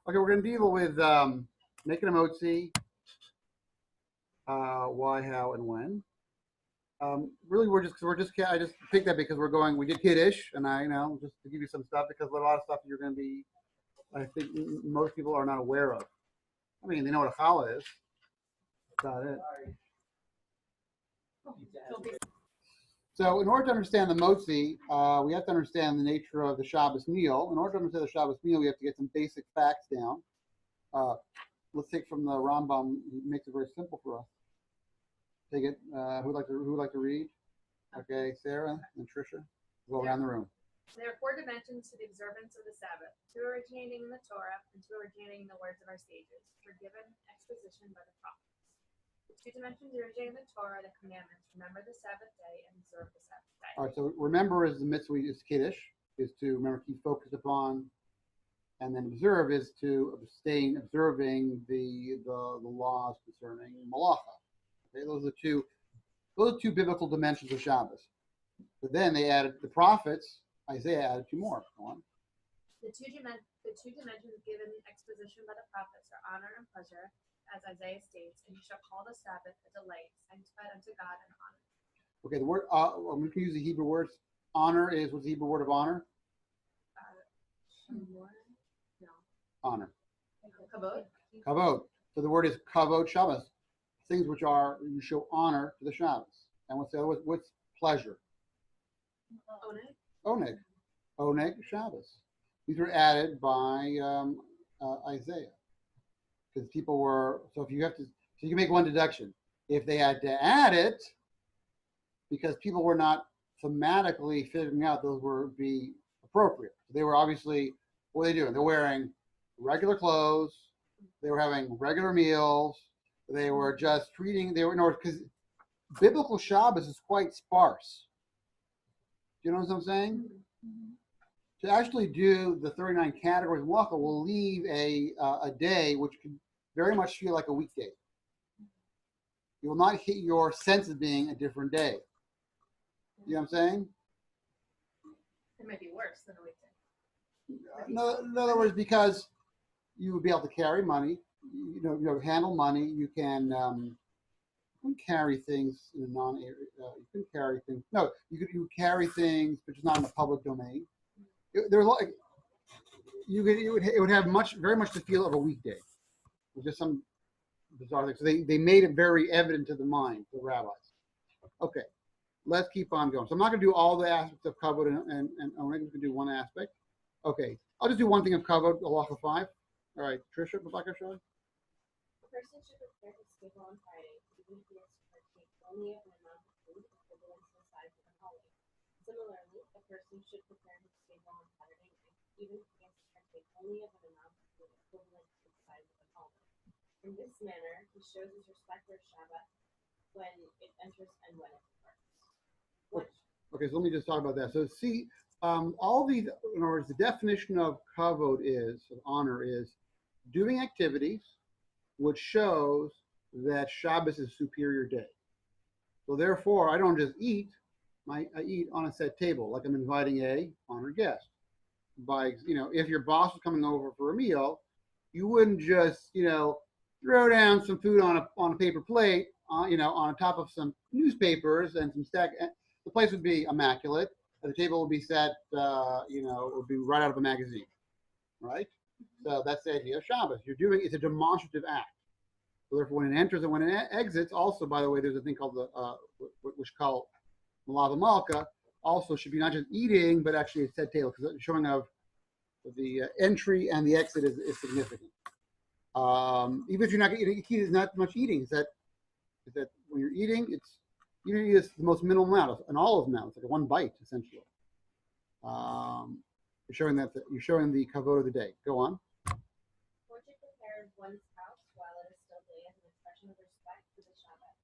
Okay, we're going to deal with making a motzi, why, how, and when. Really, I just picked that because we did Kiddush, and just to give you some stuff, because a lot of stuff you're going to be, I think most people are not aware of. I mean, they know what a challah is. That's about it. So in order to understand the motzi, we have to understand the nature of the Shabbos meal. In order to understand the Shabbos meal, we have to get some basic facts down. Let's take from the Rambam. He makes it very simple for us. Take it. Who would like to read? Okay, Sarah and Tricia. Go around the room. There are 4 dimensions to the observance of the Sabbath, 2 originating in the Torah and 2 originating in the words of our sages, which are given exposition by the prophets. The 2 dimensions originating in the Torah are the commandments: remember the Sabbath day and observe the Sabbath day. All right, so remember is the mitzvah, is Kiddush, is to remember, keep focused upon, and then observe is to abstain, observing the laws concerning malacha. Okay, those are two biblical dimensions of Shabbos. But then they added the prophets. Isaiah added 2 more. Go on. The two dimensions given exposition by the prophets are honor and pleasure, as Isaiah states, and you shall call the Sabbath a delight, sanctified unto God and honor. Okay, the word, I'm going to use the Hebrew words. Honor is, what's the Hebrew word of honor? No. Honor. Kavod. Kavod. So the word is kavod Shabbos. Things which are, you show honor to the Shabbos. And what's the other, what's pleasure? Oneg. Oneg Shabbos. These were added by Isaiah. Because people were, so you can make one deduction. If they had to add it, because people were not thematically figuring out those would be appropriate. They were obviously, what are they doing? They're wearing regular clothes. They were having regular meals. They were just because biblical Shabbos is quite sparse. Do you know what I'm saying? Mm-hmm. To actually do the 39 categories of malacha will leave a day which could very much feel like a weekday. You will not hit your sense of being a different day. You know what I'm saying? It might be worse than a weekday. In other words, because you would be able to carry money, handle money. You can carry things in a non-area. You can carry things. No, you carry things, but it's not in the public domain. It would have very much the feel of a weekday. With just some bizarre things. So they made it very evident to the mind, the rabbis. Okay, let's keep on going. So I'm not going to do all the aspects of kavod and oneg. I'm going to do one aspect. Okay, I'll just do one thing of kavod, halacha 5. All right, Tricia, Rebecca, shall I? A person should prepare his table on Friday, even if he has to partake only of an amount of food equivalent to the size of an olive. Similarly, a person should prepare his table on Saturday, even if he has to partake only of an amount of food equivalent to the size of an olive. In this manner, he shows his respect for Shabbat when it enters and when it departs. Okay, so let me just talk about that. So see, all these, in other words, the definition of kavod of honor is doing activities which shows that Shabbos is a superior day. So therefore, I don't just eat, I eat on a set table, like I'm inviting a honored guest. If your boss was coming over for a meal, you wouldn't just, throw down some food on a paper plate, on top of some newspapers and some stack. The place would be immaculate. The table would be set, it would be right out of a magazine, right? So that's the idea of Shabbos. It's a demonstrative act. So therefore, when it enters and when it exits, also, by the way, there's a thing called which called Malava Malka, also should be not just eating, but actually a set table, because the showing of the entry and the exit is significant. Even if you're not eating, key is not much eating. Is that when you're eating, you eat the most minimal amount, an olive amount. It's like a 1 bite, essentially. You're showing the kavod of the day. Go on. One should prepare one's house while it is still day as an expression of respect for the Shabbat.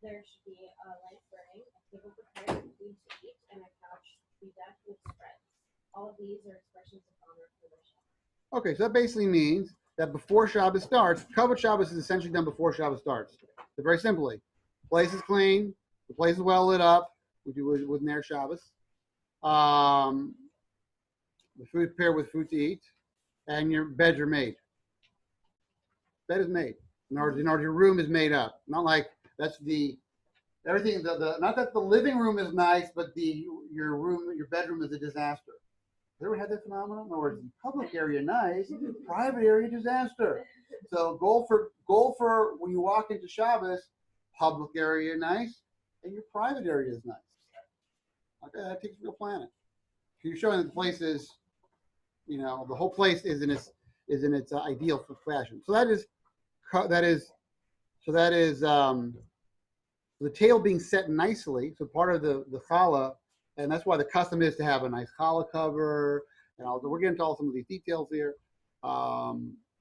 There should be a light burning, a table prepared, food to eat, and a couch to be decked with spreads. All of these are expressions of honor for the Shabbat. Okay, so that basically means that before Shabbos starts, kavod Shabbos is essentially done before Shabbos starts. So very simply, the place is clean, the place is well lit up, we do with Ner Shabbos. The food prepared with food to eat, and your beds are made. Bed is made. In order, your room is made up. Not like that's the everything. Not that the living room is nice, but your bedroom is a disaster. Have you ever had that phenomenon? In other words, public area nice, private area disaster. So goal for when you walk into Shabbos, public area nice, and your private area is nice. Okay, that takes real planning. You're showing that the place is, the whole place is in its ideal fashion. So the table being set nicely. So part of the challah, and that's why the custom is to have a nice challah cover. And we're getting into some of these details here.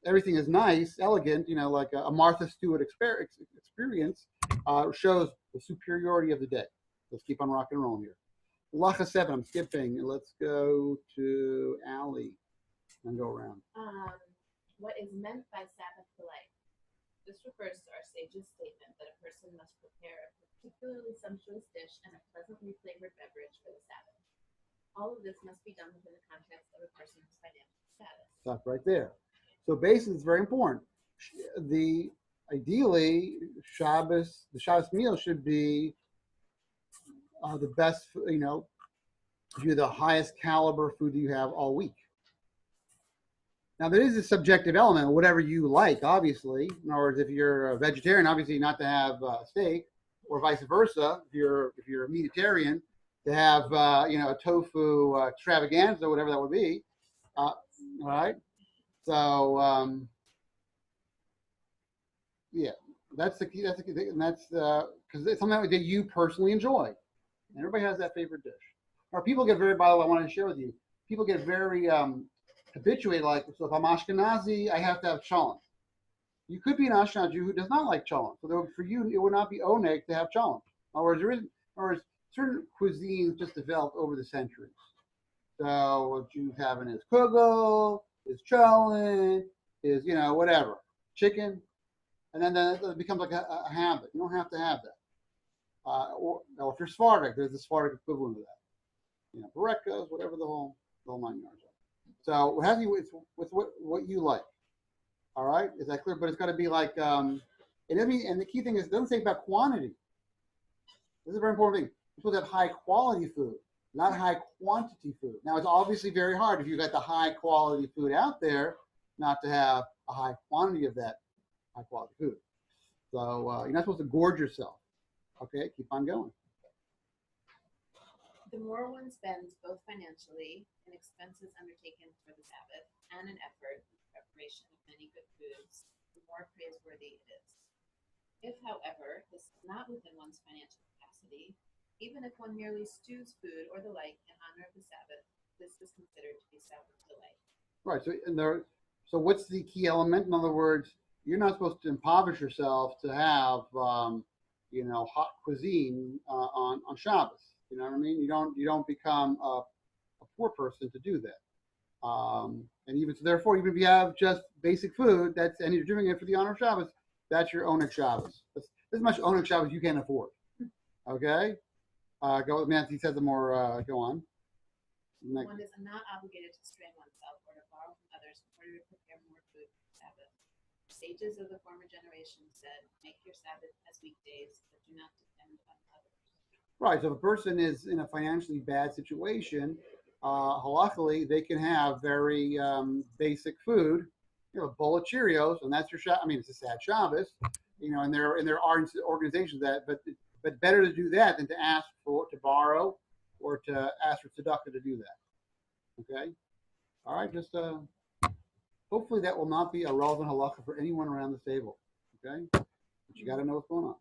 Everything is nice, elegant, like a Martha Stewart experience shows the superiority of the day. Let's keep on rock and rolling here. Lacha 7, I'm skipping. Let's go to Ali and go around. What is meant by Sabbath delight? This refers to our sage's statement that a person must prepare a particularly sumptuous dish and a pleasantly flavored beverage for the Sabbath. All of this must be done within the context of a person's financial status. Stop right there. So basically, it's very important. Ideally, the Shabbos meal should be the best, the highest caliber food that you have all week. Now, there is a subjective element, whatever you like, obviously. In other words, if you're a vegetarian, obviously not to have steak, or vice versa. If you're a meatitarian, to have a tofu extravaganza, whatever that would be. All right. So yeah, that's the key. That's the key thing, and that's because it's something that you personally enjoy. And everybody has that favorite dish. Or people get very, by the way, I wanted to share with you. People get very habituated, so if I'm Ashkenazi, I have to have cholent. You could be an Ashkenazi Jew who does not like cholent. So for you, it would not be oneg to have cholent. In other words, certain cuisines just developed over the centuries. So what Jews having is kugel, is cholent, is, whatever, chicken. And then it becomes like a habit. You don't have to have that. Or if you're Sephardic, there's the Sephardic equivalent of that. Barekkas, whatever the whole 9 yards are. So it's what you like. All right, is that clear? But it's got to be like, and the key thing is, it doesn't say about quantity. This is a very important thing. You're supposed to have high quality food, not high quantity food. Now, it's obviously very hard if you've got the high quality food out there, not to have a high quantity of that high quality food. So you're not supposed to gorge yourself. Okay, keep on going. The more one spends, both financially in expenses undertaken for the Sabbath and in effort in the preparation of many good foods, the more praiseworthy it is. If, however, this is not within one's financial capacity, even if one merely stews food or the like in honor of the Sabbath, this is considered to be Sabbath delight. Right. So what's the key element? In other words, you're not supposed to impoverish yourself to have hot cuisine on Shabbos. You know what I mean? You don't become a poor person to do that. And even so, therefore, even if you have just basic food, and you're doing it for the honor of Shabbos, that's your oneg Shabbos. That's as much oneg Shabbos you can afford. Okay? Go, Nancy says the more. Go on. Next. One is not obligated to strain oneself or to borrow from others in order to prepare more food for the Sabbath. Sages of the former generation said, "Make your Sabbath as weekdays, but do not depend on others." Right. So if a person is in a financially bad situation, halachically, they can have very basic food, a bowl of Cheerios, and that's your Shabbos. I mean, it's a sad Shabbos, and there are organizations but better to do that than to ask to borrow or to ask for tzedakah to do that. Okay. All right. Just hopefully that will not be a relevant halacha for anyone around this table. Okay. But you got to know what's going on.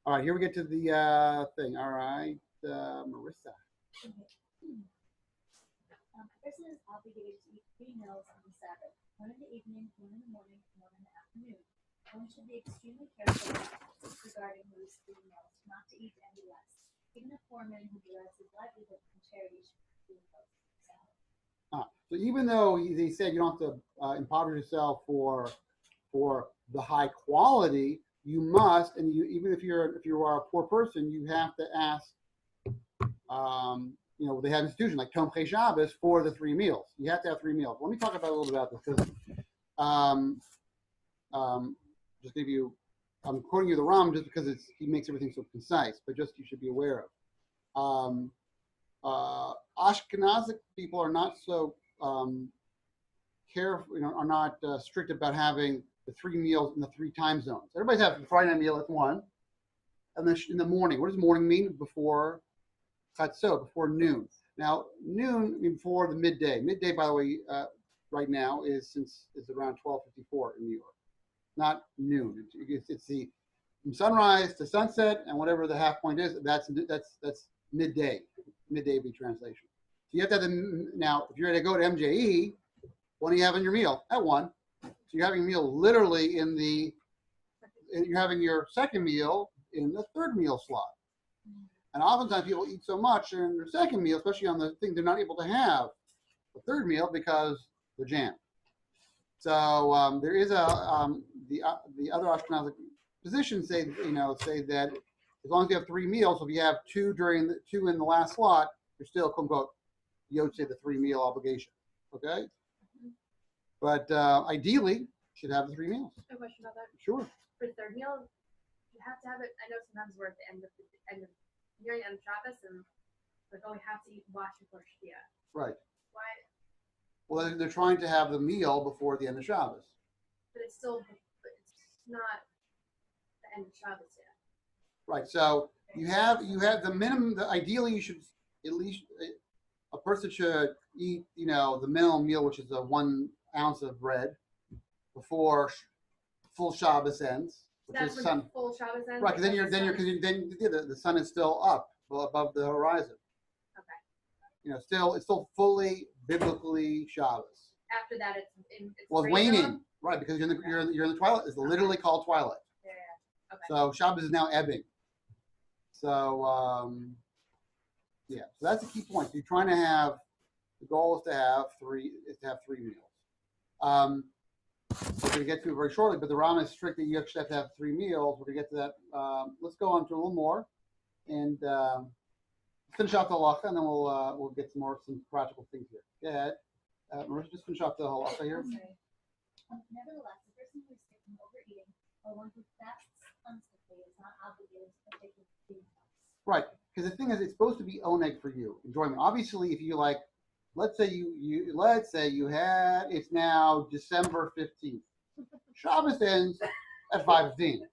All right, here we get to the thing. All right, Marissa. A person is obligated to eat 3 meals on the Sabbath, one in the evening, one in the morning, and one in the afternoon. One should be extremely careful regarding those 3 meals, not to eat any less. Even a poor man who derives his livelihood from charity should be close to the Sabbath. So even though they said you don't have to impoverish yourself for the high quality, you must, and even if you are a poor person, you have to ask they have institutions like Tomchei Shabbos for the 3 meals. You have to have 3 meals. Let me talk about a little bit about this because just give you, I'm quoting you the Ram just because he makes everything so concise, but just you should be aware of. Ashkenazic people are not so careful, are not strict about having the 3 meals in the 3 time zones. Everybody's having the Friday night meal at 1, and then in the morning. What does morning mean? Before Chatzot, before noon. Now, noon before the midday. Midday, by the way, right now is around 12:54 in New York. Not noon. It's the from sunrise to sunset, and whatever the half point is. That's midday. Midday would be translation. So you have to have now. If you're going to go to MJE, when are you having your meal? At 1. So you're having a meal literally you're having your second meal in the 3rd meal slot. And oftentimes people eat so much in their second meal, especially on the thing, they're not able to have the 3rd meal because they're jammed. So there is the other Ashkenazic positions say that as long as you have 3 meals, if you have 2 in the last slot, you're still quote unquote Yotze the 3 meal obligation. Okay, but ideally you should have the 3 meals. A question about that. Sure. For the 3rd meal, you have to have it. I know sometimes we're at the end of nearing the end of Shabbos, and we have to wash before Shkia. Right. Why? Well, they're trying to have the meal before the end of Shabbos. But it's not the end of Shabbos yet. Right. So you have the minimum. Ideally, you should at least a person should eat the minimum meal, which is 1 ounce of bread before full Shabbos ends. Which That's is when full Shabbos ends. Right. Because then the sun is still up above the horizon. Okay. It's still fully biblically Shabbos. After that, it's It's waning, right? Because you're in the twilight. It's literally called twilight. Yeah. Okay. So Shabbos is now ebbing. So so that's a key point. So you're trying to have the goal is to have 3 meals. We're going to get to it very shortly, but the Rama is strict that you actually have to have 3 meals. We're going to get to that. Let's go on to a little more and finish off the halacha, and then we'll get some practical things here. Go ahead. Marissa, just finish off the halacha here. Nevertheless, the person who is sick from overeating or one who fasts unstiffly is not obligated to partake in food. Right, because the thing is, it's supposed to be oneg for you, enjoyment. Obviously, if you let's say you had, it's now December 15th. Shabbos ends at 5:15.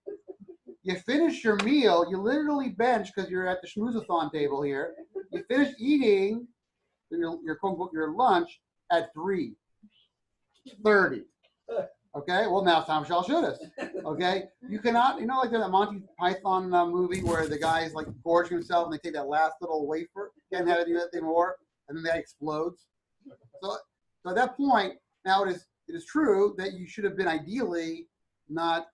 You finish your meal, you literally bench because you're at the schmoozathon table here. You finish eating your lunch at 3:30. Okay, well now it's time for Shalshudas. Okay, you cannot, like that Monty Python movie where the guy's like gorging himself and they take that last little wafer, can't have anything more, and then that explodes. So at that point, now it is true that you should have been ideally not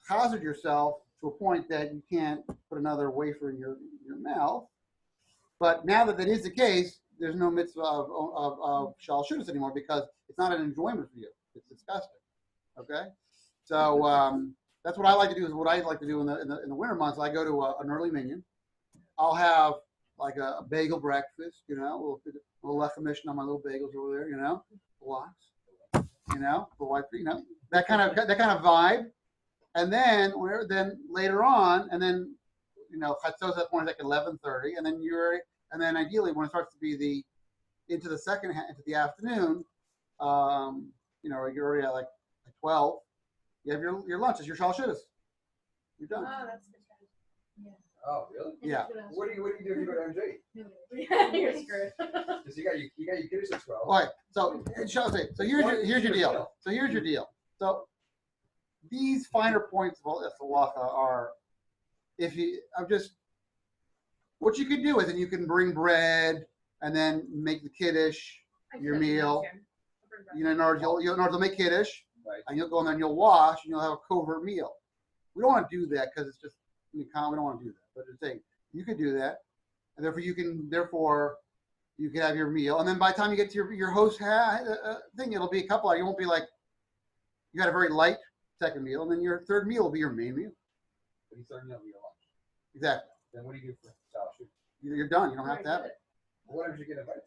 hazard yourself to a point that you can't put another wafer in your mouth. But now that is the case, there's no mitzvah of Shalshudas anymore because it's not an enjoyment for you. It's disgusting. Okay, so that's what I like to do. Is what I like to do in the winter months. I go to an early minyan. I'll have like a bagel breakfast. A little lechem mishnah on my little bagels over there. Lox. For white. That kind of vibe. And then later on, and then chatzos at point like 11:30, and then ideally when it starts to be into the afternoon, you're already at like 12. You have your lunch. It's your Shalshudas. You're done. Oh, that's good. Yeah. Oh, really? Yeah. What do you do if you go to MJ? You're screwed. Because you got your kiddos at 12. All right. So here's your deal. So these finer points of halacha are, what you can do is, and you can bring bread and then make the kiddush your meal. In order to make kiddush, Right. and you'll go in there and you'll wash and you'll have a covert meal. We don't want to do that because it's just we don't want to do that. But it's saying you could do that, and therefore you can have your meal, and then by the time you get to your host thing, it'll be a couple hours. You won't be like you had a very light second meal, and then your 3rd meal will be your main meal. But he's starting out with your lunch. Exactly. Then what do you do for Shalshudas? You're done. You don't have to have it. What if you get invited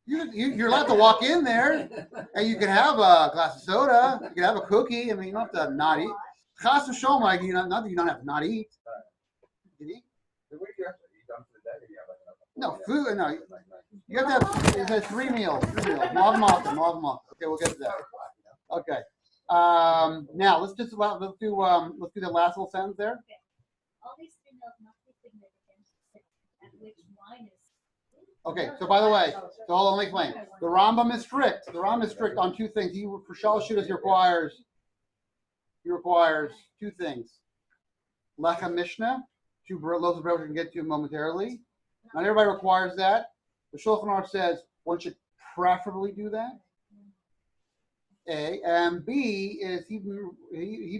somewhere? You're allowed to walk in there, and you can have a glass of soda. You can have a cookie. I mean, you don't have to not eat. Chas v'sholom, like not that you don't have to not eat. You can eat. So what do you have to eat done for the day? Or you have like No enough? food. No, you have to have. It says 3 meals. 3 meals. Malach. Okay, we'll get to that. Okay. Now let's do the last little sentence there. All these three meals must be significant, at which wine is. Okay. So by the way, so hold on, let me explain. The Rambam is strict. The Rambam is strict on 2 things. For Shalosh Shudas, he requires 2 things. Lechem Mishnah, 2 loaves of bread, which we can get to momentarily. Not everybody requires that. The Shulchan Aruch says one should preferably do that. A and B is he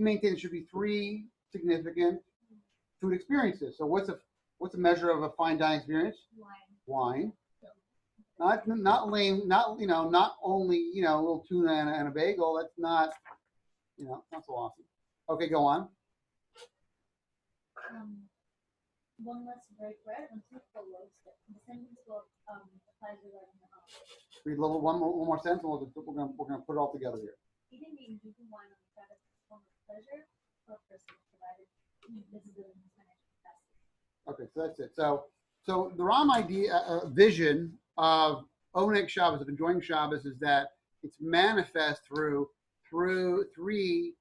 maintains it should be 3 significant food experiences. So what's a measure of a fine dining experience? Wine. Not lame. Not only a little tuna and a bagel. That's not not so awesome. Okay, go on. One less break bread and 2 full loaves. The sentence will apply regarding the holiday. Read a little one more sentence, and we're gonna put it all together here. Eating the drinking wine on the Sabbath is a form of pleasure for a person, provided this is within his financial capacity. Okay, so that's it. So the Ram vision of Oneg Shabbos, of enjoying Shabbos, is that it's manifest through 3,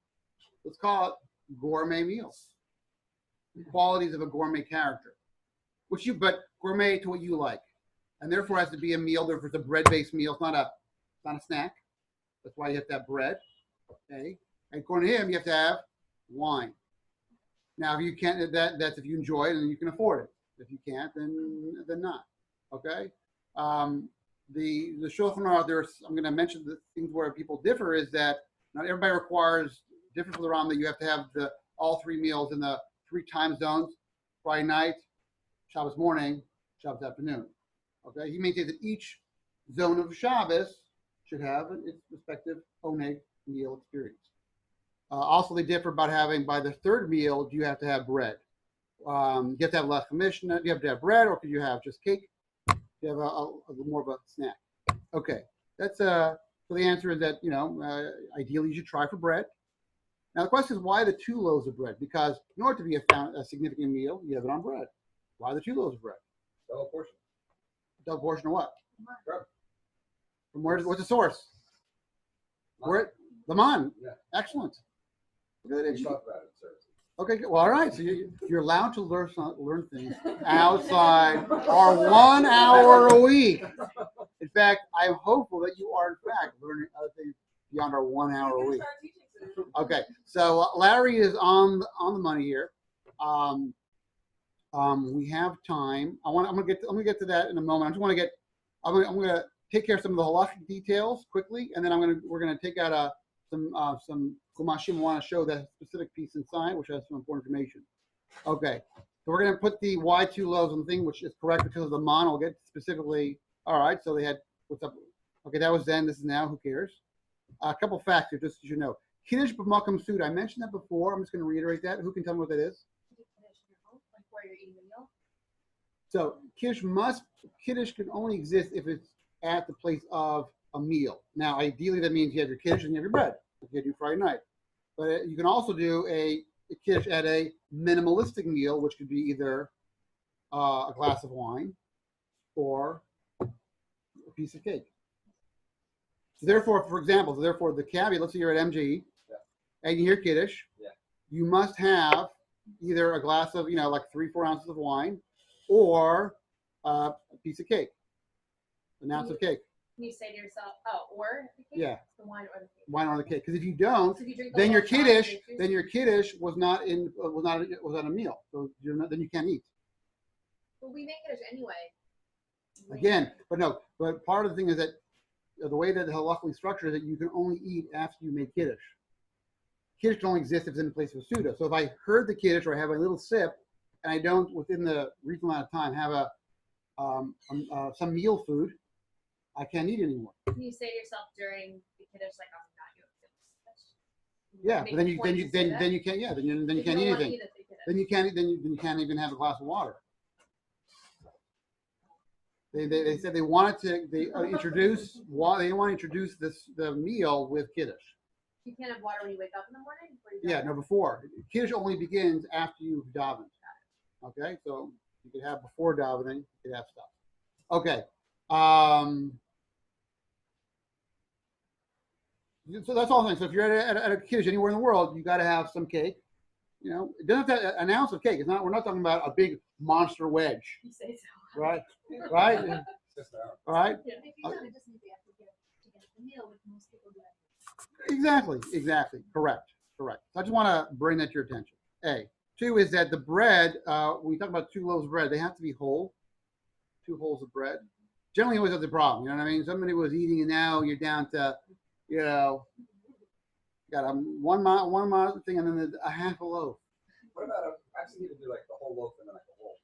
let's call it gourmet meals, the qualities of a gourmet character, but gourmet to what you like, and therefore has to be a meal. Therefore, it's a bread-based meal. It's not a snack. That's why you have to have bread. Okay, and according to him, you have to have wine. Now, if you can't, that's if you enjoy it and you can afford it. If you can't, then not. Okay. The Shulchan Aruch, I'm going to mention the things where people differ is that not everybody requires, different from the Ram, that you have to have all 3 meals in the 3 time zones: Friday night, Shabbos morning, Shabbos afternoon. Okay. He maintains that each zone of Shabbos should have its respective oneg meal experience. Also, they differ about having, by the 3rd meal, do you have to have bread? You have to have lechem mishnah. Do you have to have bread, or could you have just cake? Do you have a more of a snack? Okay, that's so the answer is that ideally you should try for bread. Now the question is, why the 2 loaves of bread? Because in order to be a significant meal, you have it on bread. Why the 2 loaves of bread? Double portion. Double portion of what? Bread. From where? What's the source? Where? The man. Yeah. Excellent. Look at We that. talked about it, sir. Okay, well, all right. So you're allowed to learn things outside our 1 hour a week. In fact, I'm hopeful that you are, in fact, learning other things beyond our 1 hour a week. Okay, so Larry is on the money here. We have time. I'm gonna get to that in a moment. I'm gonna take care of some of the halachic details quickly, and then we're gonna take out some Kumashim want to show that specific piece inside, which has some important information. Okay, so we're going to put the Y2 loaves on the thing, which is correct because of the mon. We'll get specifically. All right, so they had, what's up? Okay, that was then. This is now. Who cares? A couple facts here, just so you know. Kiddush b'makam suda. I mentioned that before. I'm just going to reiterate that. Who can tell me what that is? Like where you're eating the meal. So Kiddush can only exist if it's at the place of a meal. Now, ideally, that means you have your Kiddush and you have your bread. You do Friday night, but you can also do a Kiddush at a minimalistic meal, which could be either a glass of wine or a piece of cake. So therefore, for example, the caveat, let's say you're at MGE and you hear Kiddush, you must have either a glass of, like 3-4 ounces of wine or a piece of cake, an ounce of cake. Can you say to yourself, or the cake? Yeah. The wine or the cake. Wine or the cake, because if you don't, So if you drink the then your whole shot, Kiddush, you then your Kiddush was not a meal, so then you can't eat. Well, we make Kiddush anyway. Again, but part of the thing is that the way that the halakhically structured is that you can only eat after you make Kiddush. Kiddush can only exist if it's in the place of a Suda. So if I heard the Kiddush or I have a little sip, and I don't, within the reasonable amount of time, have some meal food, I can't eat anymore. Can you say to yourself during the Kiddush, like, I'm not doing Kiddush? Yeah, but then you can't. Yeah, then you can't eat anything. Then you can't even have a glass of water. They said they wanted to introduce the meal with kiddush. You can't have water when you wake up in the morning before you Yeah, go. no, before. Kiddush only begins after you've davened. Okay, so you could have before davening, you could have stuff. Okay. So that's all things. So if you're at a kiddush anywhere in the world, you got to have some cake. You know, it doesn't have to, an ounce of cake. It's not. We're not talking about a big monster wedge, You say so. right? Right. Just now. All right. If you kind of just need to get the meal, which most people do. Exactly. Correct. So I just want to bring that to your attention. A. Two is that the bread, when we talk about 2 loaves of bread, they have to be whole. 2 holes of bread. Generally, always has a problem. You know what I mean? Somebody was eating, and now you're down to, you know, got a one thing, and then a half a loaf. What about I actually need to do like the whole loaf and then like the whole?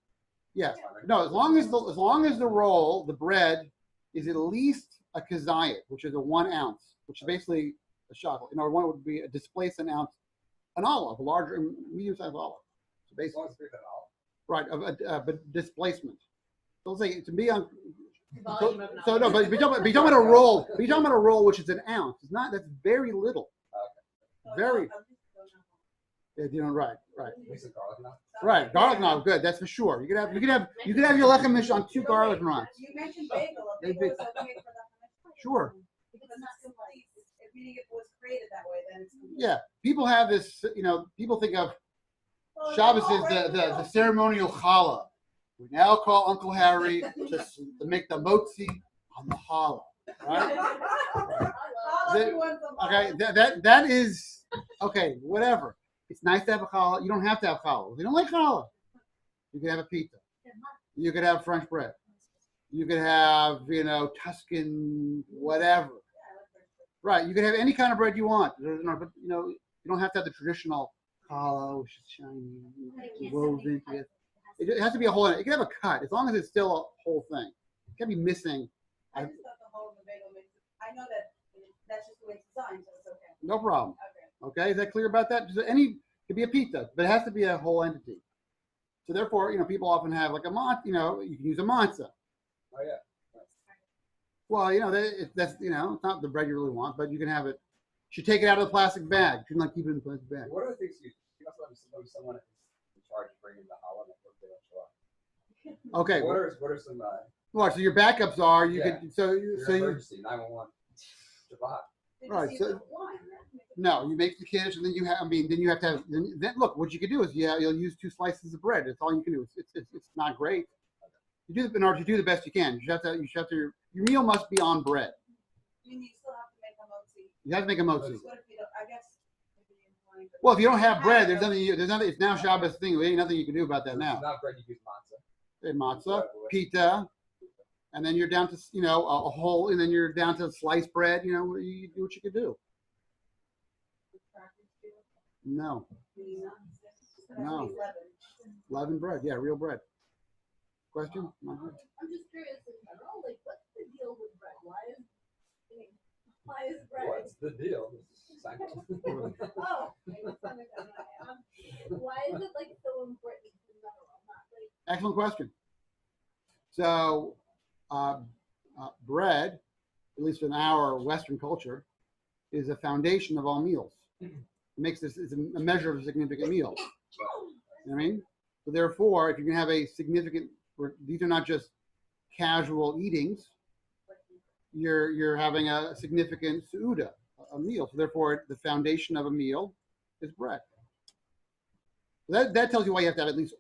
Yeah. No, as long as the roll, the bread, is at least a kazayit, which is a 1 ounce, which is basically a shot. You know, one would be a displaced an ounce, an olive, a larger, medium-sized olive. So As basically, long as it's bigger than all. right, but displacement. So let's say to be on. Volume of So no, knowledge. but be talking about a roll. Be talking about a roll, which is an ounce. It's not. That's very little. Very. Yeah, you know, right. At least a garlic knot. Right, garlic knob, good. That's for sure. You could have your lechem mish on 2 garlic knots. You mentioned bagel. A They bagel big- is okay for the Sure. because it's complete. If meaning it was created that way, then it's complete. Yeah, people have this. You know, people think of Well, Shabbos it's is already the real. ceremonial challah. We now call Uncle Harry to make the motzi on the challah, right? I'll let you one for Okay, mine. that is okay. Whatever. It's nice to have a challah. You don't have to have challah. If you don't like challah, you could have a pita. You could have French bread. You could have, you know, Tuscan whatever. Right. You could have any kind of bread you want. There's no, but you know, you don't have to have the traditional challah, which is shiny, woven into it. It has to be a whole. You can have a cut as long as it's still a whole thing. It can't be missing. I just thought the whole of the bagel makes it. I know that that's just the way it's designed, so it's okay. No problem. Okay. Okay, is that clear about that? Just it could be a pita, but it has to be a whole entity. So therefore, you know, people often have like a you know, you can use a matzah. Oh yeah. Well, you know, that's you know, it's not the bread you really want, but you can have it. You should take it out of the plastic bag. You can like keep it in the plastic bag. What are the things you also have someone in charge of bringing the challah and they don't show up? Okay. What are some Well, so your backups are you Yeah. could so your you emergency 911 Shabbat? Did Right, you see so- the wine? no, you make the kiddush and then you have. I mean, then you have to have. Then look, what you could do is you'll use 2 slices of bread. That's all you can do. It's not great. You do in order to do the best you can. You have to. Your meal must be on bread. You still have to make a motzi. You have to make a motzi. What if you don't? I guess. Maybe you want to- Well, if you don't have bread, there's nothing. It's now Shabbos thing. There ain't nothing you can do about that now. Not bread, you use matzah. Matzah, pita, and then you're down to a whole, and then you're down to sliced bread. You know, you do what you could do. No, No. leavened bread. Yeah, real bread. Question? I'm just curious in general, like what's the deal with bread? Why is bread? What's the deal? Oh, why is it like so important in general? Not like Excellent question. So, bread, at least in our Western culture, is a foundation of all meals. It makes this is a measure of a significant meal. You know what I mean? So therefore, if you can have a significant, these are not just casual eatings. You're having a significant suuda, a meal. So therefore, the foundation of a meal is bread. So that tells you why you have to have at least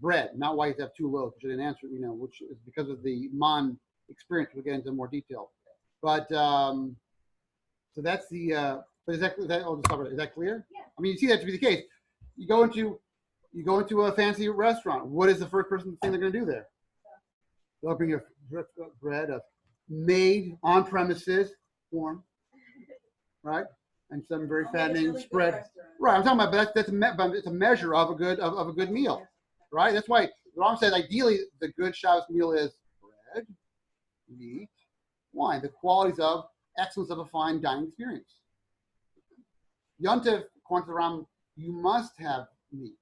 bread, not why you have to have 2 loaves, which I didn't answer, you know, which is because of the man experience. We'll get into more detail. But so that's the. But I'll just talk about it. Is that clear? Yeah. I mean, you see that to be the case. You go into a fancy restaurant. What is the first thing they're going to do there? They'll bring you bread made on premises, warm, right, and some very fattening spread. Right, I'm talking about, but it's a measure of a good meal, right? That's why the Ram said ideally the good Shabbos meal is bread, meat, wine, the qualities of excellence of a fine dining experience. Yontif, according to the Ram, you must have meat.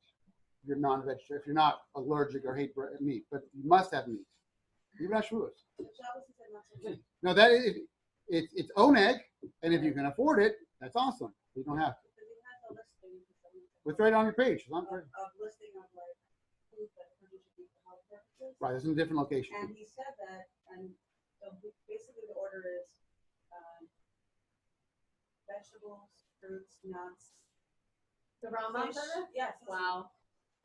If you're non-vegetarian, if you're not allergic or hate meat, but you must have meat. Even on Shavuos. Shabbos he said not so much. No, that is it's oneg, and if you can afford it, that's awesome. You don't have to. Because he has a listing for some It's right on your page. It's on, of listing of like food that produce should be for health purposes. right, it's in a different location. And he said that, and so basically the order is vegetables, fruits, nuts. The Rambam Fish. said it? Yes. Wow.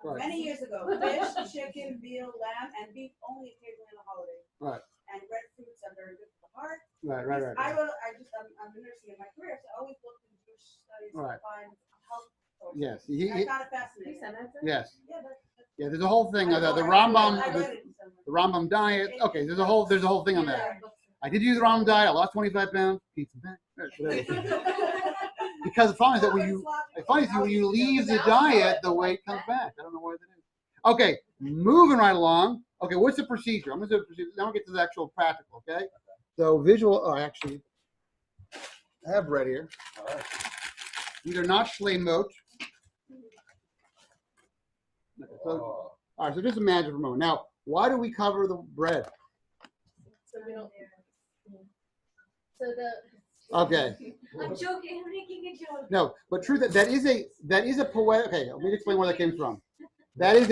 Right. Many years ago, fish, chicken, veal, lamb, and beef only occasionally on the holiday. Right. And red fruits are very good for the heart. Right. I'm a nursing in my career, so I always looked in Jewish studies Right. to find health sources. Yes. And I found it You fascinating. sent that to? Yes. Yeah, Yeah. There's a whole thing. The I Rambam. read The, it somewhere. the Rambam diet. Okay. There's a whole thing on that. Yeah. I did use the Rambam diet. I lost 25 pounds. Pizza back. Because the problem is that when you leave the diet, the weight comes back. I don't know why that is. Okay, moving right along. Okay, what's the procedure? I'm going to do the procedure. Now we'll get to the actual practical, okay? So visual, actually, I have bread here. All right. These are not shleimot. Okay, so, Oh, all right, so just imagine for a moment. Now, why do we cover the bread? So we don't. So the. Okay. I'm joking. I'm making a joke. No, but true that is a poetic. Okay, let me explain where that came from. That is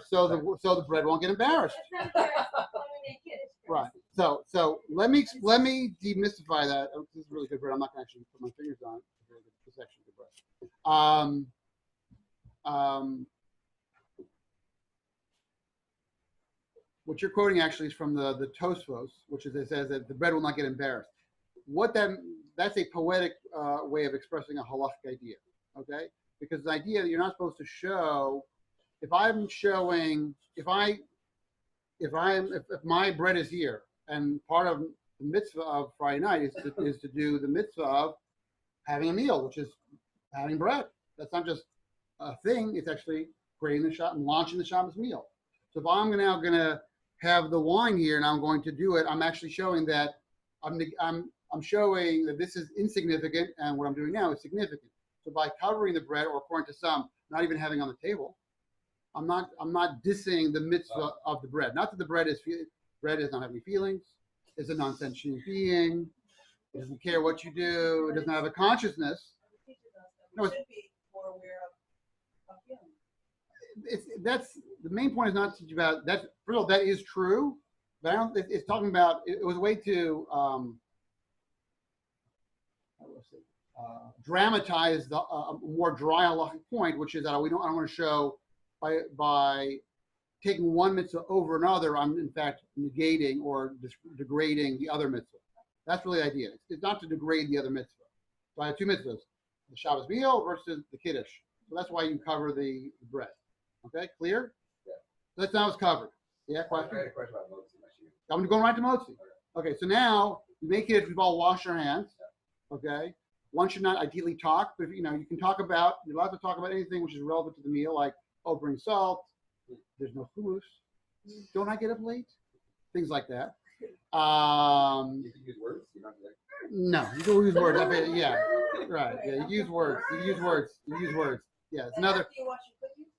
so the bread won't get embarrassed. That's not fair. I'm gonna make it. Right. So let me demystify that. Oh, this is really good bread. I'm not going to actually put my fingers on it. This is actually good bread. What you're quoting actually is from the Tosfos, which is it says that the bread will not get embarrassed. That's a poetic way of expressing a halachic idea. Okay, because the idea that you're not supposed to show. If my bread is here, and part of the mitzvah of Friday night is to do the mitzvah of having a meal, which is having bread. That's not just a thing; it's actually creating the Shabbat and launching the Shabbos meal. So if I'm now going to have the wine here and I'm going to do it, I'm actually showing that I'm showing that this is insignificant, and what I'm doing now is significant. So by covering the bread, or according to some, not even having on the table. I'm not dissing the mitzvah of the bread. Not that the bread does not have any feelings. It's a non-sentient being. It doesn't care what you do. It doesn't have a consciousness. We should be more aware of feelings. That's the main point. Is not to about that. First of all, that is true, but I don't. It's talking about. It was a way to dramatize the more dry halachic point, which is that I don't want to show. By taking one mitzvah over another, I'm in fact negating or degrading the other mitzvah. That's really the idea. It's not to degrade the other mitzvah. So I have two mitzvahs, the Shabbos meal versus the Kiddush. So that's why you cover the bread. Okay, clear? Yeah. So that's now it's covered. Yeah, I question? had a question about motzi. I'm going right to motzi. Okay, so now we make it, we've all washed our hands. Okay, one should not ideally talk, but you can talk about, you're allowed to talk about anything which is relevant to the meal, like, oh, bring salt. There's no hummus. Don't I get up late? Things like that. You can use words. You don't have to like. No, you can use words. Yeah, right. Yeah, you use words. You use words. Yeah, it's another. After you wash your cookies?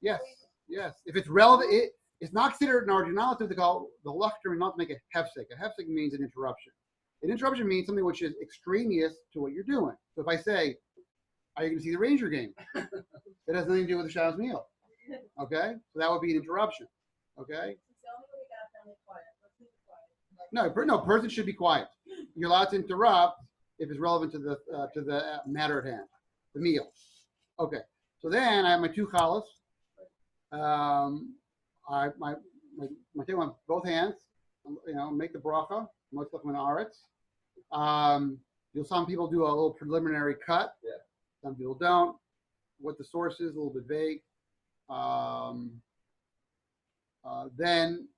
Yes. If it's relevant, it's not considered an order. You're not to call the halachic not to make a hefsek. A hefsek means an interruption. An interruption means something which is extraneous to what you're doing. So if I say, "Are you going to see the Ranger game?" That has nothing to do with the Shabbos meal. Okay, so that would be an interruption. Okay. It's the only way we got family quiet. Let's keep it quiet. No, person should be quiet. You're allowed to interrupt if it's relevant to the matter at hand, the meal. Okay. So then I have my two challahs. I take on both hands. Make the bracha. Most of them aretz. Some people do a little preliminary cut. Yeah. Some people don't. What the source is, a little bit vague. Then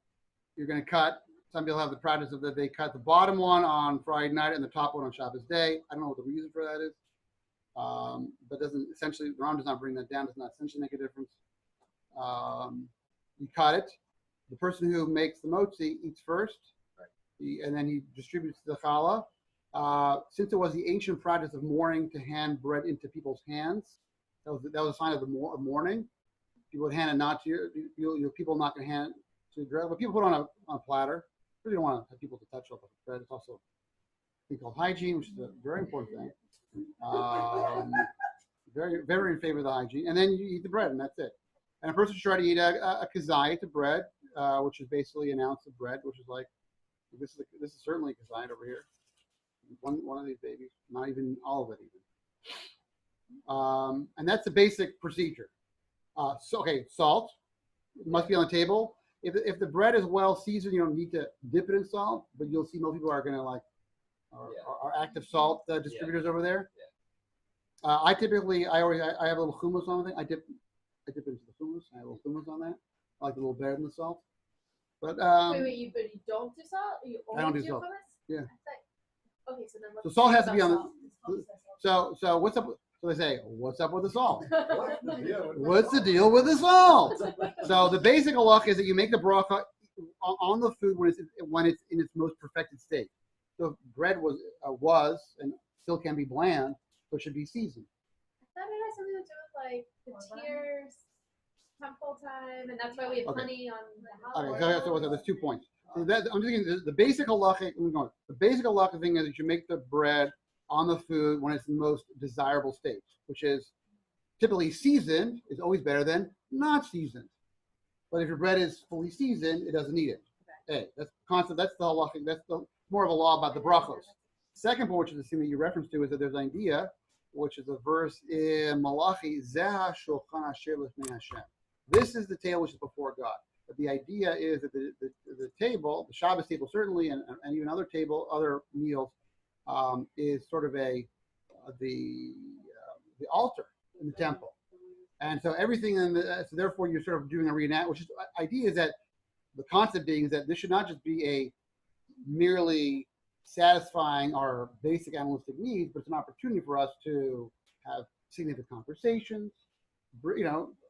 you're going to cut. Some people have the practice of that they cut the bottom one on Friday night and the top one on Shabbos day. I don't know what the reason for that is. But doesn't essentially, the Ram does not bring that down, does not essentially make a difference. You cut it. The person who makes the motzi eats first, and then he distributes the challah. Since it was the ancient practice of mourning to hand bread into people's hands, that was a sign of mourning. People would hand it not to you. People not going to hand to dress. But people put on a platter. Really don't want to have people to touch up the bread. It's also a thing called hygiene, which is a very important thing. Very, very in favor of the hygiene. And then you eat the bread, and that's it. And a person should try to eat a kazayit, the bread, which is basically an ounce of bread, which is like this is certainly a kazayit over here. One of these babies, not even all of it even. And that's the basic procedure. Salt must be on the table. If the bread is well seasoned, you don't need to dip it in salt, but you'll see most people are going to are active salt distributors over there. Yeah. I have a little hummus on the thing. I dip into the hummus. I have a little hummus on that. I like it a little better than the salt. But but you don't do salt? You only I don't do salt. hummus? Yeah. Okay, so then So salt has to be on the. So what's up? So they say, what's up with the salt? What's the deal with the salt? So the basic halach is that you make the bracha on the food when it's in its most perfected state. So if bread was and still can be bland, so it should be seasoned. I thought it had something to do with like the tears, temple time, and that's why we have honey on the holiday. Okay, so there's 2 points. So I'm just thinking the basic halachic. The basic halachic thing is that you make the bread on the food when it's in the most desirable state, which is typically seasoned is always better than not seasoned. But if your bread is fully seasoned, it doesn't need it. Okay, that's the concept. That's the halachic. That's more of a law about the brachos. Second point, which is the thing that you reference to, is that there's an idea, which is a verse in Malachi, Zeh shulchan asher lifnei Hashem. This is the table which is before God. But the idea is that the table, the Shabbos table certainly, and even other meals, is sort of the altar in the temple. And so everything so therefore you're sort of doing a reenact, which is idea is that the concept being is that this should not just be a merely satisfying our basic animalistic needs, but it's an opportunity for us to have significant conversations,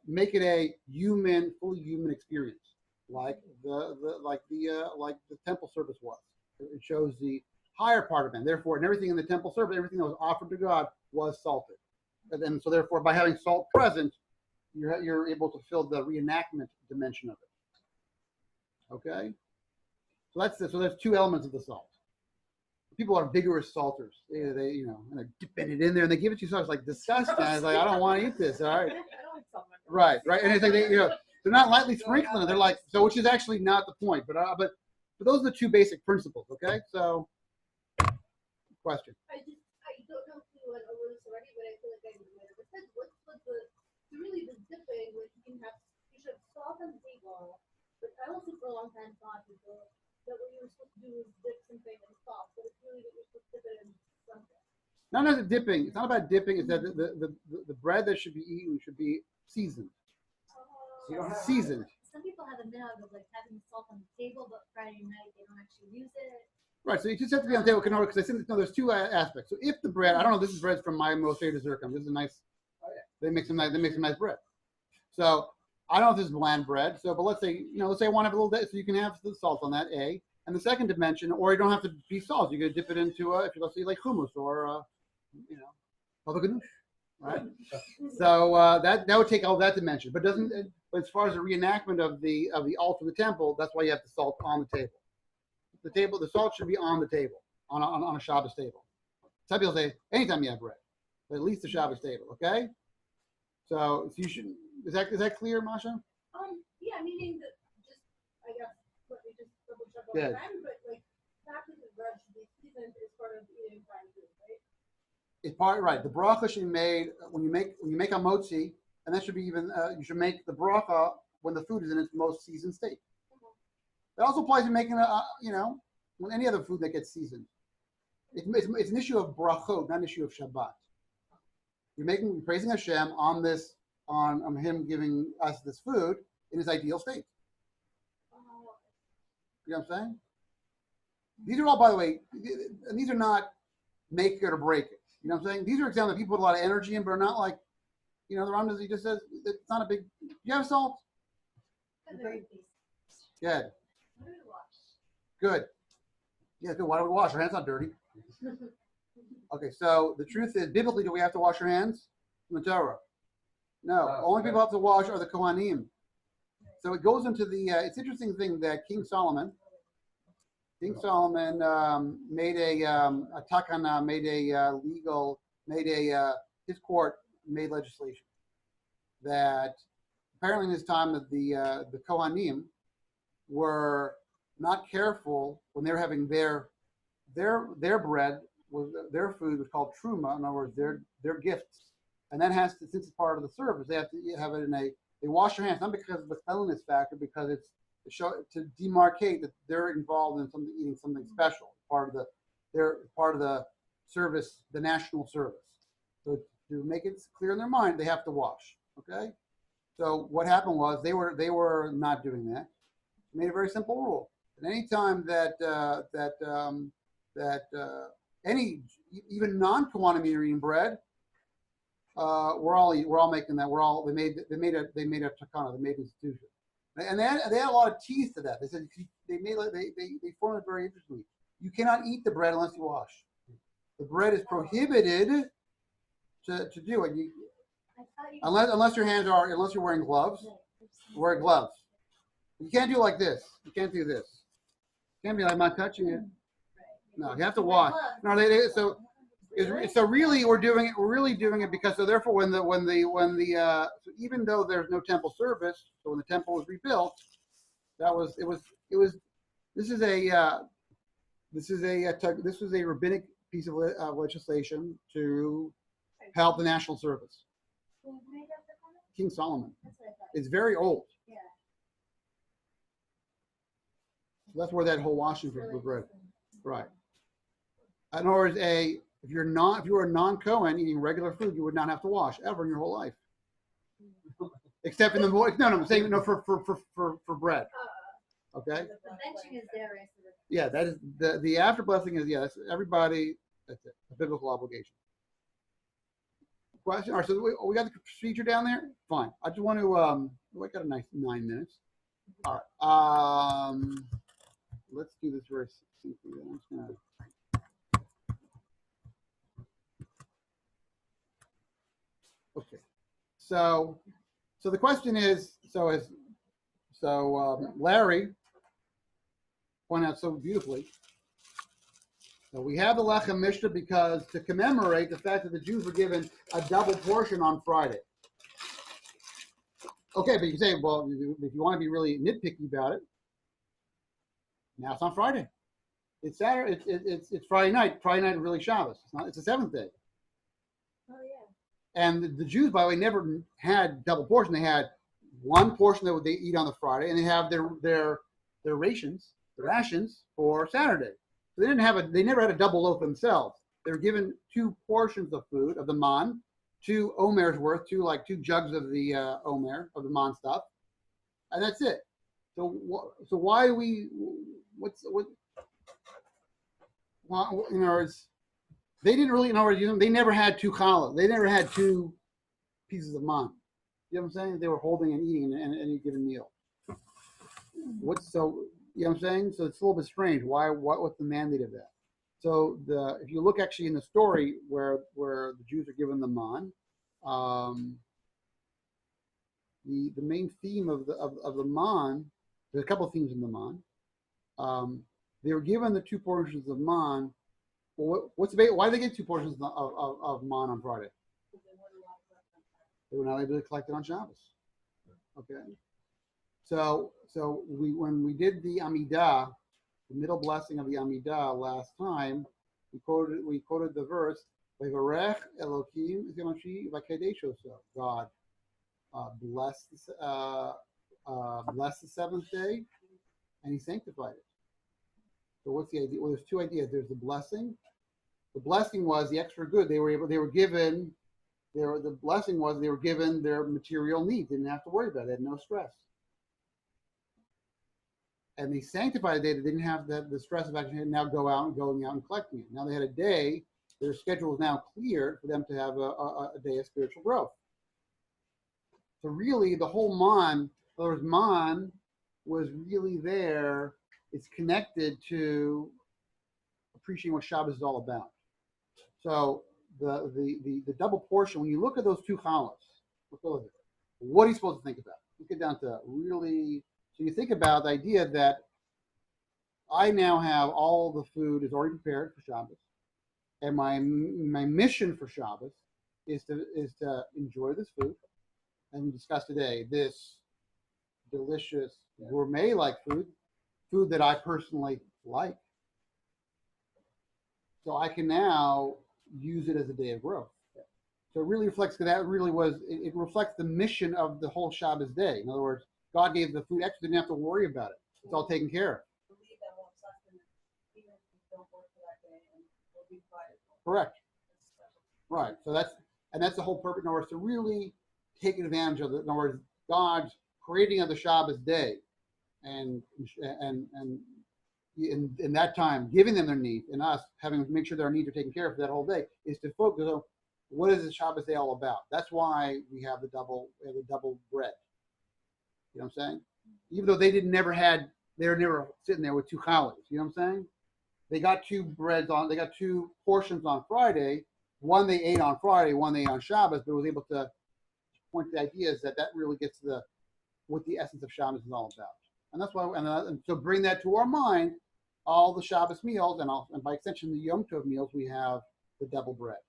make it a fully human experience, like the temple service was. It shows the higher part of man. Therefore, and everything in the temple service, everything that was offered to God was salted. And so therefore, by having salt present, you're able to fill the reenactment dimension of it. Okay? So there's 2 elements of the salt. People are vigorous salters. They and they're dipping it in there and they give it to you. So it's like disgusting. I was like, I don't want to eat this. All right. Right. And it's like they're not lightly sprinkling it. They're like, so which is actually not the point. But those are the 2 basic principles. Okay. So, question. I don't know if you went over this already, but I feel like I might have said what's really the dipping, like you should have salt on the table, but I also for a long time thought that what you were supposed to do was dip something in salt, but it's really that you're supposed to dip it in something. Not the dipping. It's not about dipping. It's that the bread that should be eaten should be seasoned. Seasoned. Some people have a minhag of like having salt on the table, but Friday night they don't actually use it. Right, so you just have to be on the table because I think there's 2 aspects. So if the bread, I don't know, this is bread from my most favorite zircon. This is a nice. They make some nice bread. So I don't know if this is bland bread. So, but let's say I want to have a little bit, so you can have the salt on that A. And the second dimension, or you don't have to be salt. You can dip it into if you let's say like hummus or baba ganoush, right? So that would take all that dimension, but doesn't. But as far as the reenactment of the altar of the temple, that's why you have the salt on the table. The salt should be on the table, on a Shabbos table. Some people say anytime you have bread, but at least the Shabbos table, okay? So you should. Is that clear, Masha? Yeah, meaning that I guess let me just double check all Yeah. the time, but like after the bread should be seasoned is part of eating fried food, right? It's part right. The bracha should be made when you make a motzi, and that should be even you should make the bracha when the food is in its most seasoned state. It also applies to making when any other food that gets seasoned. It's an issue of brachot, not an issue of Shabbat. You're praising Hashem on this, on Him giving us this food in His ideal state. You know what I'm saying? These are all, by the way, and these are not make it or break it. You know what I'm saying? These are examples that people put a lot of energy in, but are not like, the Rambam, he just says it's not a big. You have salt? Okay. Good. Good. Yeah, good. Why do we wash? Our hands not dirty. Okay, so the truth is, biblically, do we have to wash our hands? In the Torah. No. Only people have to wash are the Kohanim. so it goes into the. It's interesting thing that King Solomon made a takana, made a legal, made a his court made legislation that apparently in his time that the Kohanim were not careful when they were having their bread was their food was called truma. In other words, their gifts, and that has to, since it's part of the service, they have to have it in a. They wash their hands not because of the cleanliness factor, because it's to demarcate that they're involved in something, eating something special, they're part of the service, the national service. So to make it clear in their mind, they have to wash. Okay. So what happened was they were not doing that. Made a very simple rule. At any time that any even non-Kohanim are eating bread, we're all making that. They made a takana. They made an institution, and they had a lot of teeth to that. They said they formed it very interestingly. You cannot eat the bread unless you wash. The bread is prohibited to do it. Unless you're wearing gloves. Wear gloves. You can't do it like this. You can't do this. You can't be like, I'm not touching it. No, you have to wash. No, so really we're really doing it because so therefore when the so even though there's no temple service, so when the temple was rebuilt, this is a rabbinic piece of legislation to help the national service. King Solomon. It's very old. Yeah. So that's where that whole washing for bread. Right. In other words, if you were a non-Kohen eating regular food, you would not have to wash ever in your whole life. Except in the morning. No, I'm saying for bread. Okay? The benching is there. Yeah, that is the after blessing is that's everybody, that's it. A biblical obligation. Question? All right, so we got the procedure down there? Fine. I just want to I got a nice 9 minutes. All right. Let's do this very simply. I'm just gonna okay. So the question is, Larry pointed out so beautifully. So we have the Lechem Mishnah because to commemorate the fact that the Jews were given a double portion on Friday. Okay, but you say, well, if you want to be really nitpicky about it, now it's on Friday. It's Saturday. It's Friday night. Friday night is really Shabbos. It's the seventh day. Oh yeah. And the Jews, by the way, never had double portion. They had one portion that they eat on the Friday, and they have their rations for Saturday. So they never had a double loaf themselves. They were given 2 portions of food of the man, 2 omers worth, 2 jugs of the omer of the man stuff, and that's it. So why do we? Well, in other words, they didn't really. In other words, they never had 2 challahs. They never had 2 pieces of man. You know what I'm saying? They were holding and eating in any given meal. You know what I'm saying? So it's a little bit strange. What's the mandate of that? So if you look actually in the story where the Jews are given the man, the main theme of the man, there's a couple of themes in the man. They were given the 2 portions of man. Well, why did they get 2 portions of man on Friday? They were not able to collect it on Shabbos. Okay. So when we did the Amidah, the middle blessing of the Amidah last time, we quoted the verse, "V'varech Elokim v'kedesho." God bless the seventh day, and He sanctified it. So what's the idea? Well, there's 2 ideas. There's the blessing. The blessing was the extra good. The blessing was they were given their material needs. They didn't have to worry about it. They had no stress. And they sanctified the day. They didn't have the stress of actually now going out and collecting it. Now they had a day. Their schedule was now cleared for them to have a day of spiritual growth. So really, the whole man was really there. It's connected to appreciating what Shabbos is all about. So the double portion, when you look at those 2 challahs, what are you supposed to think about? let's get down to really. So you think about the idea that I now have all the food is already prepared for Shabbos, and my mission for Shabbos is to enjoy this food, and we discussed today this delicious gourmet-like food that I personally like. So I can now use it as a day of growth. So it really reflects that really was it reflects the mission of the whole Shabbos day. In other words, God gave the food extra, didn't have to worry about it. It's all taken care of. Believe that won't sustenance, even if you don't work for that day, and will be provided for. Correct. Right. So that's the whole purpose. In other words, to really take advantage of it. In other words, God's creating of the Shabbos day, and in that time, giving them their needs, and us having to make sure their needs are taken care of for that whole day, is to focus on what is the Shabbos day all about. That's why we have the double bread. You know what I'm saying? Even though they were never sitting there with two challahs. You know what I'm saying? They got they got two portions on Friday. One they ate on Friday, one they ate on Shabbos, but was able to point to the ideas that really gets to what the essence of Shabbos is all about. And that's why, and so bring that to our mind, all the Shabbos meals, and by extension the Yom Tov meals, we have the double bread.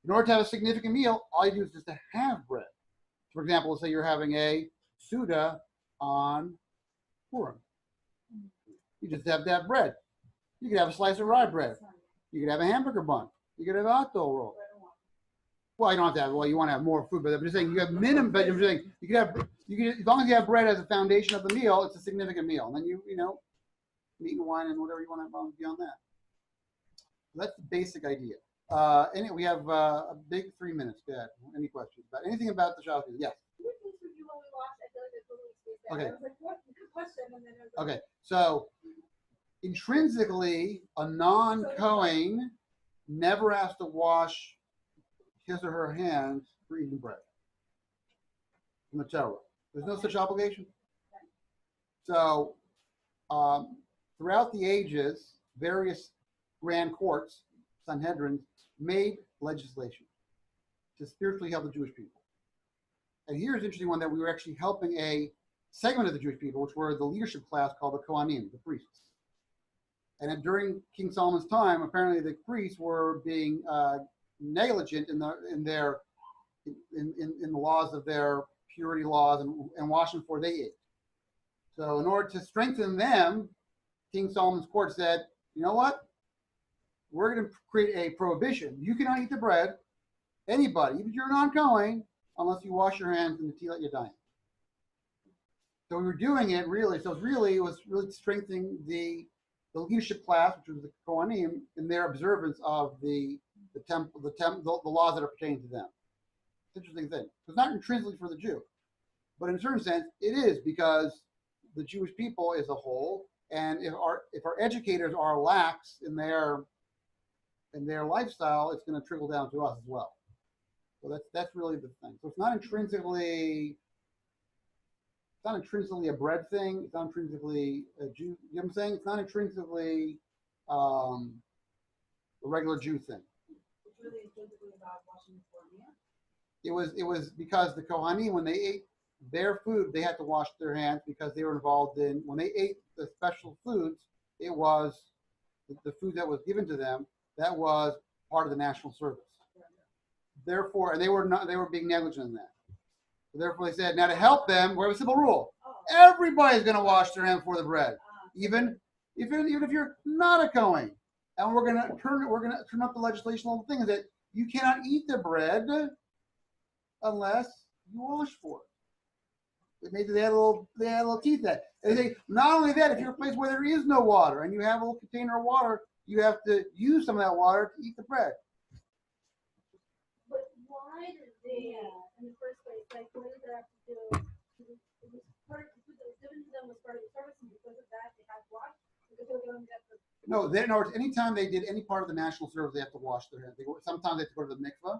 In order to have a significant meal, all you do is just to have bread. For example, let's say you're having a Suda on Purim. You just have to have bread. You could have a slice of rye bread. You could have a hamburger bun. You could have a hot dog roll. Well, you don't have to have. Well, you want to have more food, but I'm just saying you have minimum. But I'm saying you could as long as you have bread as a foundation of the meal, it's a significant meal. And then you meat and wine and whatever you want to have beyond that. So that's the basic idea. Anyway, we have a big 3 minutes. Go ahead. Any questions about anything about the Shabbos? Yes. Okay. Okay. So intrinsically, a non-Kohen never has to wash his or her hands for eating bread in the Torah. There's no such obligation. So throughout the ages, various grand courts, Sanhedrin, made legislation to spiritually help the Jewish people. And here's an interesting one that we were actually helping a segment of the Jewish people, which were the leadership class called the Kohanim, the priests. And during King Solomon's time, apparently the priests were being negligent in the laws of their purity laws and washing before they ate. So in order to strengthen them, King Solomon's court said, you know what? We're going to create a prohibition. You cannot eat the bread, anybody, even if you're non-Kohen, unless you wash your hands in the Tefilah Yadayim. So we were doing it really. So it was really strengthening the leadership class, which was the Kohanim, in their observance of the laws that are pertaining to them. It's an interesting thing. It's not intrinsically for the Jew, but in a certain sense, it is because the Jewish people as a whole, and if our educators are lax in their lifestyle, it's going to trickle down to us as well. So that's really the thing. So it's not intrinsically a bread thing. It's not intrinsically a Jew. You know what I'm saying? It's not intrinsically a regular Jew thing. It's really intrinsically about washing before meal. It was because the Kohanim, when they ate their food, they had to wash their hands because they were involved in, when they ate the special foods, it was the food that was given to them, that was part of the national service. Therefore, and they were being negligent in that. So therefore they said, now to help them, we have a simple rule. Everybody's going to wash their hands before the bread. Even if you're not a Kohen. And we're going to turn up the legislation on the thing that you cannot eat the bread unless you wash for it. They had a little teeth that. And they say, not only that, if you're a place where there is no water and you have a little container of water, you have to use some of that water to eat the bread. But why did they, in the first place, what did they have to do? It was part of the food that was given to them was part of the service, and because of that, they had to wash. No, in other words, anytime they did any part of the national service, they have to wash their hands. Sometimes they have to go to the mikveh,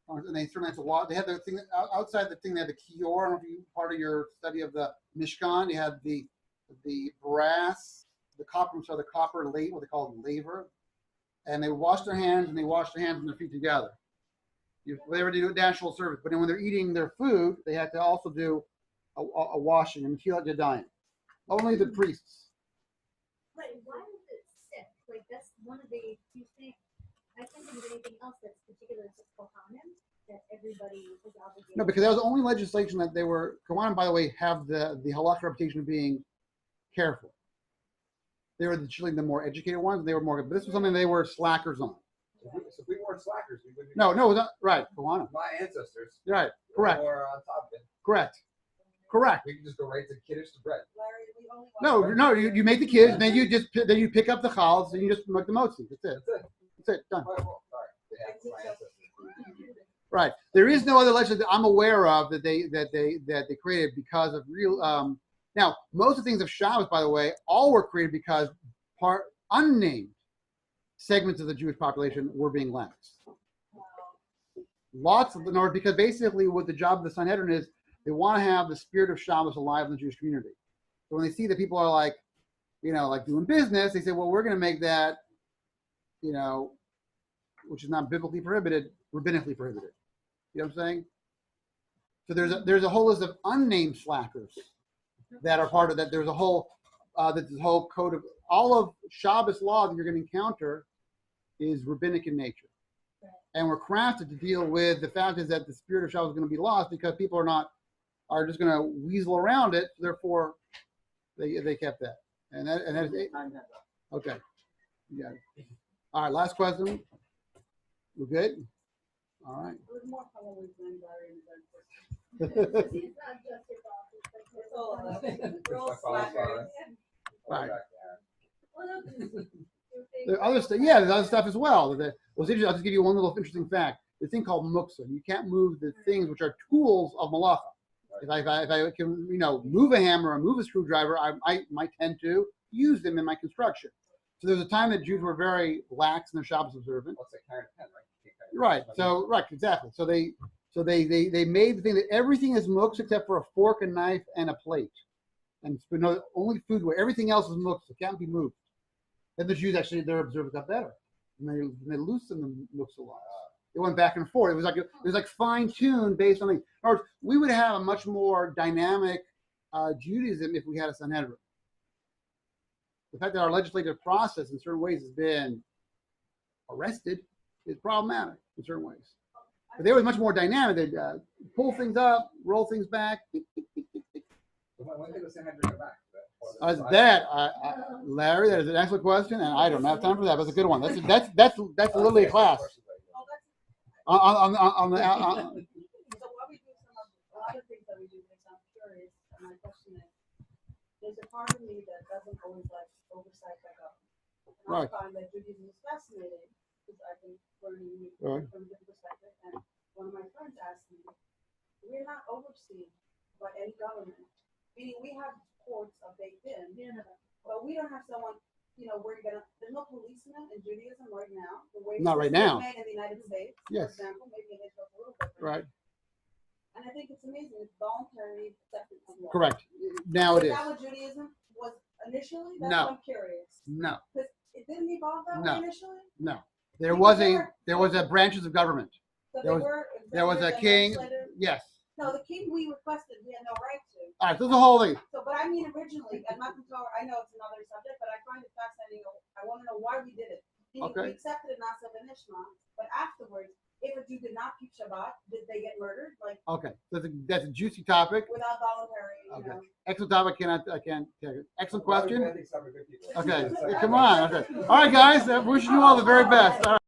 and they certainly have to wash. They have the thing outside the thing. They have the kior. I don't know if you part of your study of the Mishkan. They had the brass, the copper. So the copper late, what they call laver, and they wash their hands and they wash their hands and their feet together. They were to do national service, but then when they're eating their food, they had to also do a washing and Tefilah Yadayim. Only the priests. But why is it sick? Like that's one of the few things. I can't think of anything else that's particular to Kohanim that everybody is obligated. No, because that was the only legislation that they were. Kohanim, by the way, have the halakha reputation of being careful. They were usually the more educated ones. They were more. But this was something they were slackers on. So if we weren't slackers, we wouldn't. No, it was not right. Kohanim. My ancestors. Right. Correct. Were on top of it. Correct. Correct. We can just go right to Kiddush to bread. Larry, we only No, you make the kids, then you pick up the chals, and you just make the motzi. That's it. That's it. That's it. Done. All right, well, sorry. Yeah, my ancestors. Right. There is no other legislation that I'm aware of that they created because of real. Now, most of the things of Shabbos, by the way, all were created because unnamed segments of the Jewish population were being laxed. Lots of the because basically what the job of the Sanhedrin is, they want to have the spirit of Shabbos alive in the Jewish community. So when they see that people are like doing business, they say, well, we're going to make that, which is not biblically prohibited, rabbinically prohibited. You know what I'm saying? So there's a whole list of unnamed slackers that are part of that. There's a whole code of all of Shabbos law that you're going to encounter is rabbinic in nature, and we're crafted to deal with the fact is that the spirit of Shabbos is going to be lost because people are just going to weasel around it. Therefore, they kept that, and that is it. Okay, yeah. All right, last question. We're good. All right. It was more fun when we blend Larry It's not just your boss, it's like It's all of us. It's We're all my father's slackers. Right. Well, no, 'cause There's other stuff. Yeah, there's other stuff as well. What's interesting, I'll just give you one little interesting fact. The thing called muksa. You can't move the things which are tools of malacha. If I can, move a hammer or move a screwdriver, I might tend to use them in my construction. So there's a time that Jews were very lax in their Shabbos observance. What's a carrying a pen, right? You can't carry Right. a pen. So right, exactly. So they made the thing that everything is muksa except for a fork, a knife, and a plate, and only food where everything else is muksa. It can't be moved. Then the Jews actually their observance got better, and they loosened the muksa laws. It went back and forth. It was like fine tuned based on the. In other words, we would have a much more dynamic Judaism if we had a Sanhedrin. The fact that our legislative process in certain ways has been arrested is problematic in certain ways. But they were much more dynamic. They'd pull things up, roll things back. When did the Sanhedrin come back? Larry, that is an excellent question, and I don't have time for that. But it's a good one. That's literally a class. On the So what we do, a lot of things that we do makes I'm curious, and my question is, there's a part of me that doesn't always like oversight by government. And Right. I find that Judaism is fascinating because I've been learning Right. from a different perspective. And one of my friends asked me, we're not overseen by any government, meaning we have courts are baked in, but we don't have someone, there's no policeman in Judaism right now. The way Not right it's now. made in the United States, Yes. for example, maybe in Israel a little bit. Right. And I think it's amazing. It's voluntary acceptance of law. Correct. Now it Is is. that what Judaism was initially? That's No. what I'm curious. No. Because it didn't evolve that No. way initially? No. There was a branches of government. So There was a executive and king. legislative? Yes. No, the king we requested, we had no right to. All right. So the whole thing. So, but I mean, originally, at my Torah, I know it's another subject, but I find it fascinating. I want to know why we did it. Meaning Okay. We accepted Nasa and Ishma, but afterwards, if a Jew did not keep Shabbat, did they get murdered? Like, Okay. That's a juicy topic. without voluntary, Okay. Excellent topic. I can't take it. Excellent question. I think some are good people. Okay. Come on. Okay. All right, guys. Wishing you all the very best. All right.